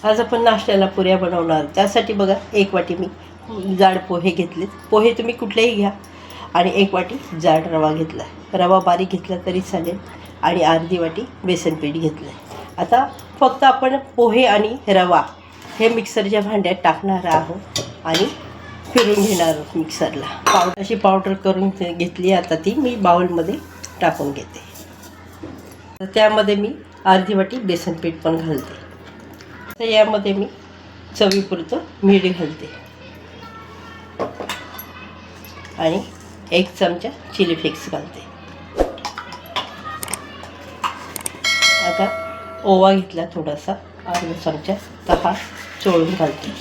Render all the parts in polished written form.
आज आपण नाश्त्याला पुऱ्या बनवणार. त्यासाठी बघा 1 वाटी मी जाड पोहे घेतलेत. पोहे तुम्ही कुठलेही घ्या. आणि 1 वाटी जाड रवा घेतला. रवा बारीक घेतला तरी चालेल. आणि अर्धी वाटी बेसन पीठ घेतलं आहे. आता फक्त आपण पोहे आणि रवा हे मिक्सरच्या भांड्यात टाकणार आहोत आणि फिरून घेणार आहोत मिक्सरला. अशी पावडर करून घेतली. आता ती मी बाउलमध्ये टाकून घेते. तर त्यामध्ये मी अर्धी वाटी बेसन पीठ पण घालते. तर यामध्ये मी चवीपुरतं मीठ घालते आणि 1 चमचा चिली फ्लेक्स घालते. आता ओवा घेतला थोडासा, अर्धा चमचा, तर हा चोळून घालते.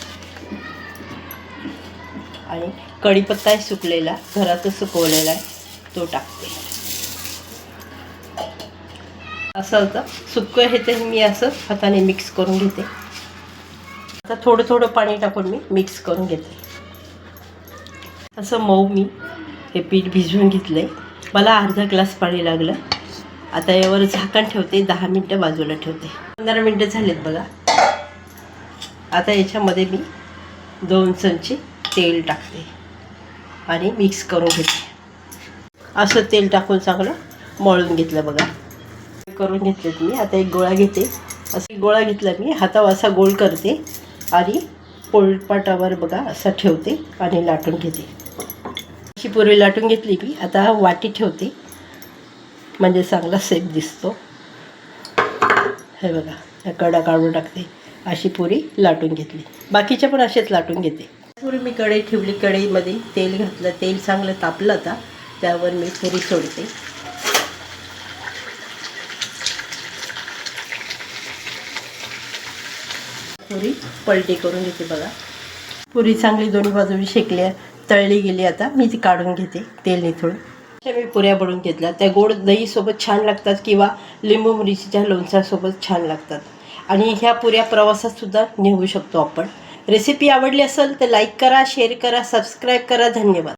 आणि कढीपत्ता आहे सुकलेला, घरातच सुकवलेला आहे, तो टाकते. असं होतं सुकं हे ते मी असं हाताने मिक्स करून घेते. आता थोडं थोडं पाणी टाकून मी मिक्स करून घेते. असं मऊ मी हे पीठ भिजवून घेतलं आहे. मला अर्धा ग्लास पाणी लागलं. आता यावर झाकण ठेवते. 10 मिनटं बाजूला ठेवते. 15 मिनटं झालेत बघा. आता याच्यामध्ये मी 2 चमचे तेल टाकते आणि मिक्स करून घेते. असं तेल टाकून चांगलं मळून घेतलं बघा. करून घेतलेत मी. आता एक गोळा घेते. असं एक गोळा घेतला मी, हातावर असा गोल करते आणि पोळपाटावर बघा असा ठेवते आणि लाटून घेते. अशी पुरी लाटून घेतली मी. आता हा वाटी ठेवते म्हणजे चांगला शेप दिसतो. हे बघा, या कडा काढून टाकते. अशी पुरी लाटून घेतली. बाकीच्या पण असेच लाटून घेते. पुरी मी कढई ठेवली. कढईमध्ये तेल घातलं. तेल चांगलं तापलं. आता त्यावर मी पुरी सोडते. पुरी पलटी करून घेते बघा. पुरी चांगली दोन्ही बाजूनी शेकल्या, तळली गेली. आता मी ती काढून घेते तेल निथळून. अशा मी पुऱ्या बनवून घेतल्या. त्या गोड दहीसोबत छान लागतात किंवा लिंबू मिरचीच्या लोणच्यासोबत छान लागतात. आणि ह्या पुऱ्या प्रवासातसुद्धा नेऊ शकतो आपण. रेसिपी आवडली असेल तर लाईक करा, शेअर करा, सबस्क्राईब करा. धन्यवाद.